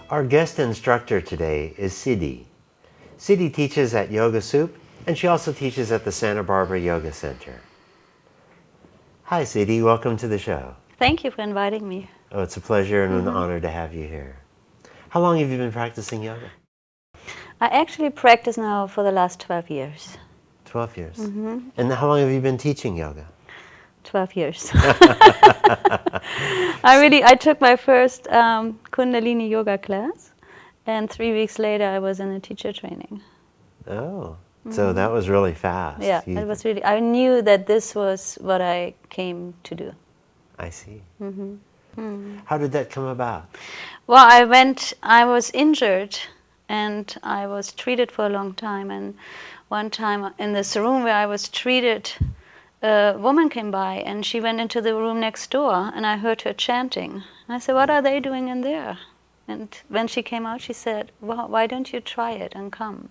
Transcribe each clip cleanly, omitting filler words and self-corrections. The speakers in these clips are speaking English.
Our guest instructor today is Siddhi. Siddhi teaches at Yoga Soup, and she also teaches at the Santa Barbara Yoga Center. Hi Siddhi, welcome to the show. Thank you for inviting me. Oh, it's a pleasure and an honor to have you here. How long have you been practicing yoga? I actually practice now for the last 12 years. 12 years. And how long have you been teaching yoga? 12 years. I took my first Kundalini yoga class, and 3 weeks later I was in a teacher training. Oh, so that was really fast. Yeah, it was really, I knew that this was what I came to do. I see. How did that come about? Well, I was injured and I was treated for a long time, and one time in this room where I was treated, a woman came by and she went into the room next door and I heard her chanting. And I said, what are they doing in there? And when she came out, she said, well, why don't you try it and come?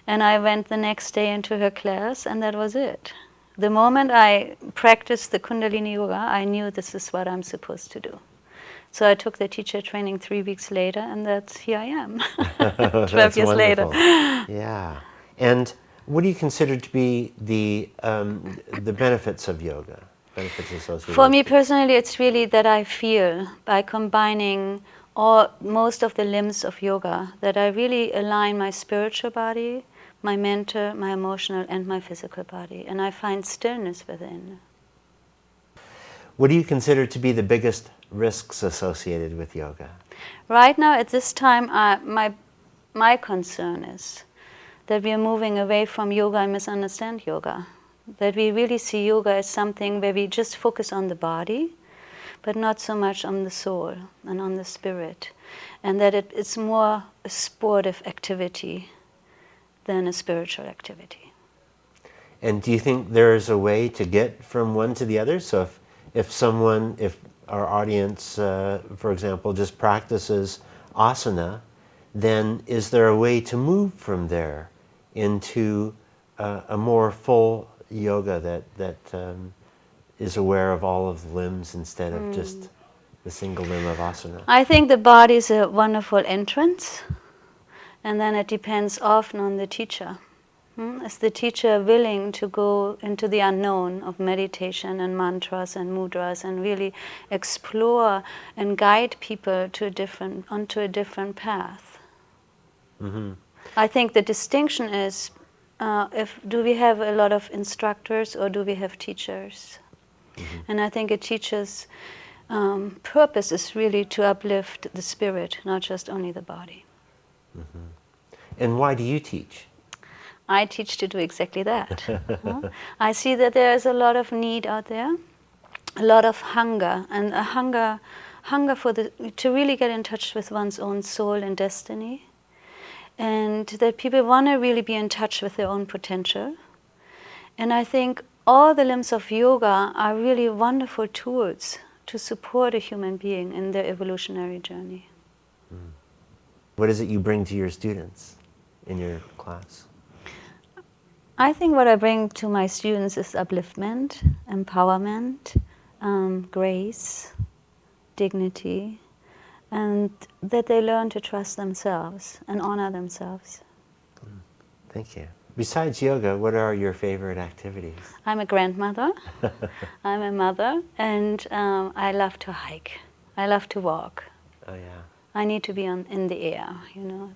And I went the next day into her class, and that was it. The moment I practiced the Kundalini Yoga, I knew this is what I'm supposed to do. So I took the teacher training 3 weeks later, and here I am, 12 years later. Yeah. And what do you consider to be the benefits of yoga? Benefits associated For me personally, it's really that I feel by combining most of the limbs of yoga, that I really align my spiritual body, my mental, my emotional, and my physical body, and I find stillness within. What do you consider to be the biggest risks associated with yoga? Right now, at this time, my concern is that we are moving away from yoga and misunderstand yoga. That we really see yoga as something where we just focus on the body, but not so much on the soul and on the spirit. And that it's more a sportive activity than a spiritual activity. And do you think there is a way to get from one to the other? So if our audience, for example, just practices asana, then is there a way to move from there into a more full yoga that is aware of all of the limbs instead of just the single limb of asana? I think the body is a wonderful entrance, and then it depends often on the teacher. Is the teacher willing to go into the unknown of meditation and mantras and mudras and really explore and guide people onto a different path? I think the distinction is, do we have a lot of instructors or do we have teachers? And I think a teacher's purpose is really to uplift the spirit, not just only the body. And why do you teach? I teach to do exactly that. I see that there is a lot of need out there, a lot of hunger, and a hunger to really get in touch with one's own soul and destiny, and that people want to really be in touch with their own potential. And I think all the limbs of yoga are really wonderful tools to support a human being in their evolutionary journey. What is it you bring to your students in your class? I think what I bring to my students is upliftment, empowerment, grace, dignity, and that they learn to trust themselves and honor themselves. Thank you. Besides yoga, what are your favorite activities? I'm a grandmother, I'm a mother, and I love to hike. I love to walk. Oh yeah. I need to be in the air,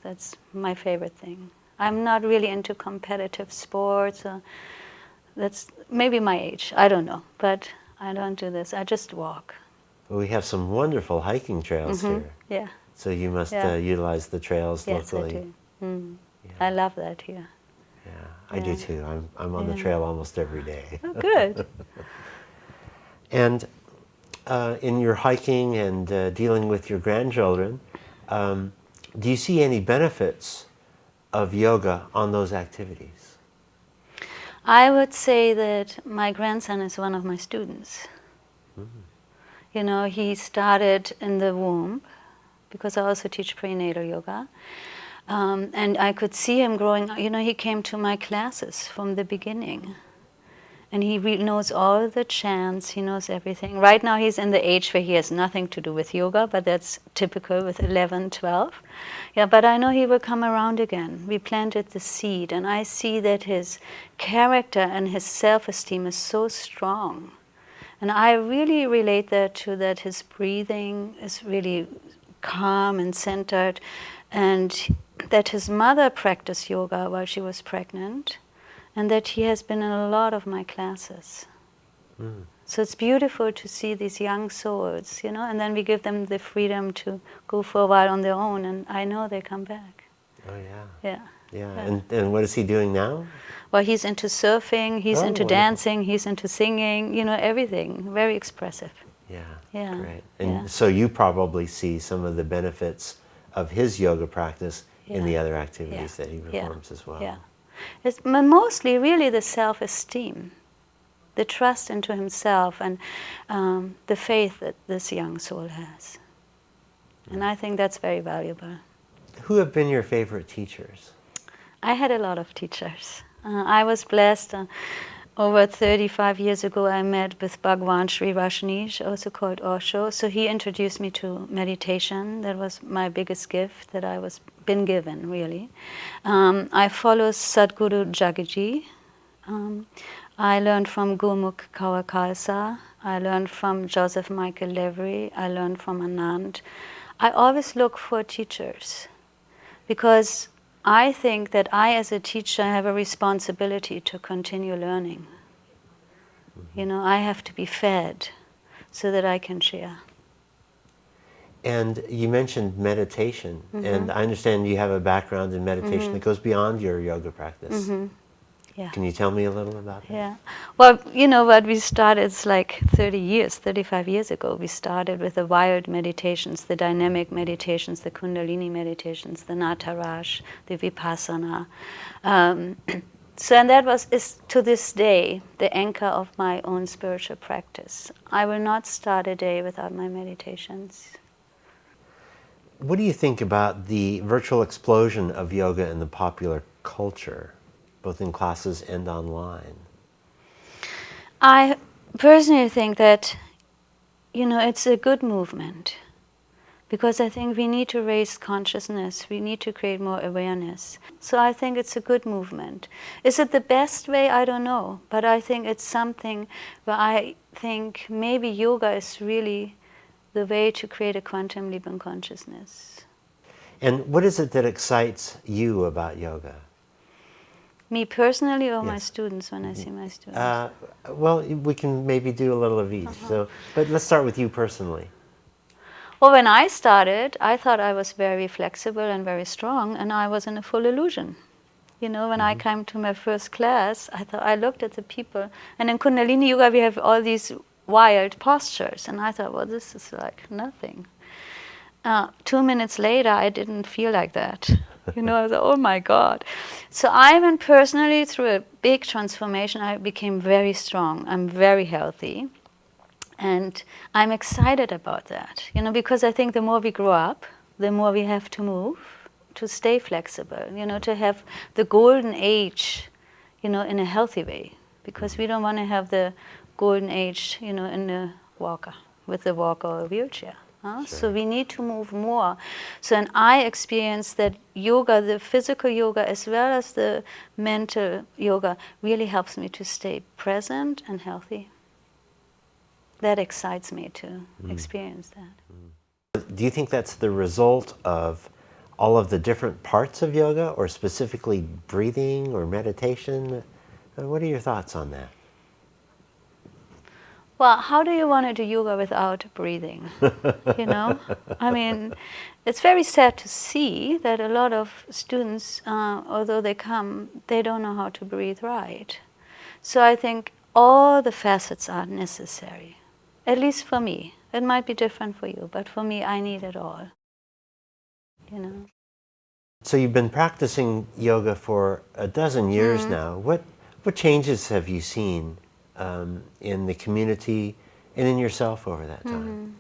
that's my favorite thing. I'm not really into competitive sports. That's maybe my age, I don't know, but I don't do this, I just walk. Well, we have some wonderful hiking trails here. Yeah. So you must utilize the trails locally. Yes, I do. I love that here. Yeah, I do too. I'm on the trail almost every day. Oh, good. And in your hiking and dealing with your grandchildren, do you see any benefits of yoga on those activities? I would say that my grandson is one of my students. He started in the womb, because I also teach prenatal yoga. And I could see him growing, he came to my classes from the beginning. And he knows all the chants, he knows everything. Right now he's in the age where he has nothing to do with yoga, but that's typical with 11, 12. Yeah, but I know he will come around again. We planted the seed, and I see that his character and his self-esteem is so strong. And I really relate that to that his breathing is really calm and centered, and that his mother practiced yoga while she was pregnant, and that he has been in a lot of my classes. So it's beautiful to see these young souls, you know, and then we give them the freedom to go for a while on their own, and I know they come back. Oh, yeah. Yeah. Yeah. And what is he doing now? Well, he's into surfing, he's into wonderful. dancing, he's into singing, you know, everything. Very expressive. Yeah. Yeah. Great. And Yeah. so you probably see some of the benefits of his yoga practice in the other activities that he performs as well. Yeah. It's mostly really the self-esteem, the trust into himself, and the faith that this young soul has. And I think that's very valuable. Who have been your favorite teachers? I had a lot of teachers. I was blessed. Over 35 years ago, I met with Bhagwan Sri Rajneesh, also called Osho. So he introduced me to meditation. That was my biggest gift that I was been given, really. I follow Sadhguru Jagiji. I learned from Gurmukh Kaur Khalsa. I learned from Joseph Michael Lavery. I learned from Anand. I always look for teachers because I think that I, as a teacher, have a responsibility to continue learning. You know, I have to be fed so that I can share. And you mentioned meditation, and I understand you have a background in meditation that goes beyond your yoga practice. Yeah. Can you tell me a little about that? Yeah. Well, you know what, we started, it's like 35 years ago, we started with the wild meditations, the dynamic meditations, the Kundalini meditations, the Nataraj, the Vipassana. And that is to this day the anchor of my own spiritual practice. I will not start a day without my meditations. What do you think about the virtual explosion of yoga in the popular culture, both in classes and online? I personally think that, you know, it's a good movement because I think we need to raise consciousness, we need to create more awareness. So I think it's a good movement. Is it the best way? I don't know, but I think it's something where I think maybe yoga is really the way to create a quantum leap in consciousness. And what is it that excites you about yoga? Me personally or my Yes. students when I see my students? Well, we can maybe do a little of each. So, but let's start with you personally. Well, when I started, I thought I was very flexible and very strong, and I was in a full illusion. You know, when I came to my first class, I looked at the people, and in Kundalini Yoga we have all these wild postures, and I thought, well, this is like nothing. 2 minutes later, I didn't feel like that. You know, I thought, oh my God. So I went personally through a big transformation. I became very strong. I'm very healthy. And I'm excited about that, you know, because I think the more we grow up, the more we have to move to stay flexible, you know, to have the golden age, you know, in a healthy way. Because we don't want to have the golden age, you know, in a walker, with a walker or a wheelchair. Sure. So we need to move more. So, and I experienced that yoga, the physical yoga as well as the mental yoga, really helps me to stay present and healthy. That excites me to experience that. Do you think that's the result of all of the different parts of yoga, or specifically breathing or meditation? What are your thoughts on that? Well, how do you want to do yoga without breathing? You know? I mean, it's very sad to see that a lot of students, although they come, they don't know how to breathe right. So I think all the facets are necessary, at least for me. It might be different for you, but for me, I need it all. You know? So you've been practicing yoga for a dozen years now. What changes have you seen in the community and in yourself over that time?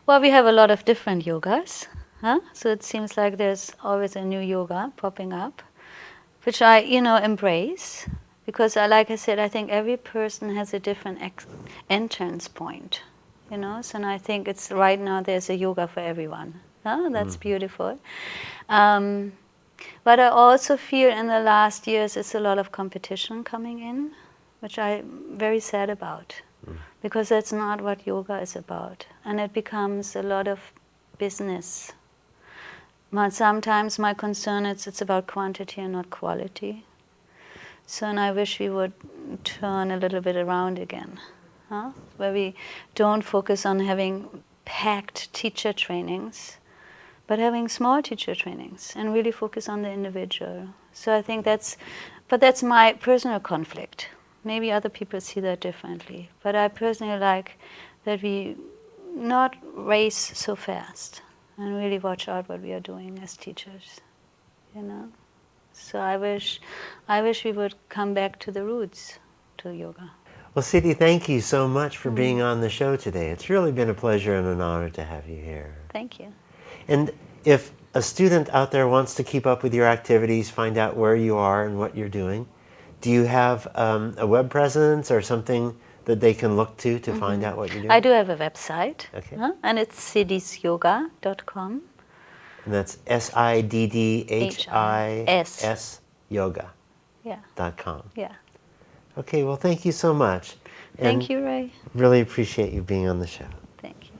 Well, we have a lot of different yogas. So it seems like there's always a new yoga popping up, which I, you know, embrace, Because like I said, I think every person has a different entrance point, you know. So and I think it's right now there's a yoga for everyone. Oh, that's beautiful. But I also feel in the last years it's a lot of competition coming in, which I'm very sad about, because that's not what yoga is about, and it becomes a lot of business. Sometimes my concern is it's about quantity and not quality. So and I wish we would turn a little bit around again, where we don't focus on having packed teacher trainings, but having small teacher trainings and really focus on the individual. So I think that's my personal conflict. Maybe other people see that differently, but I personally like that we not race so fast and really watch out what we are doing as teachers, you know. So I wish we would come back to the roots, to yoga. Well, Siddhi, thank you so much for being on the show today. It's really been a pleasure and an honor to have you here. Thank you. And if a student out there wants to keep up with your activities, find out where you are and what you're doing, do you have a web presence or something that they can look to find out what you're doing? I do have a website, Okay. And it's siddhisyoga.com. And that's SIDDHIS yoga.com. Yeah. Okay, well, thank you so much. Thank you, Ray. Really appreciate you being on the show. Thank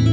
you.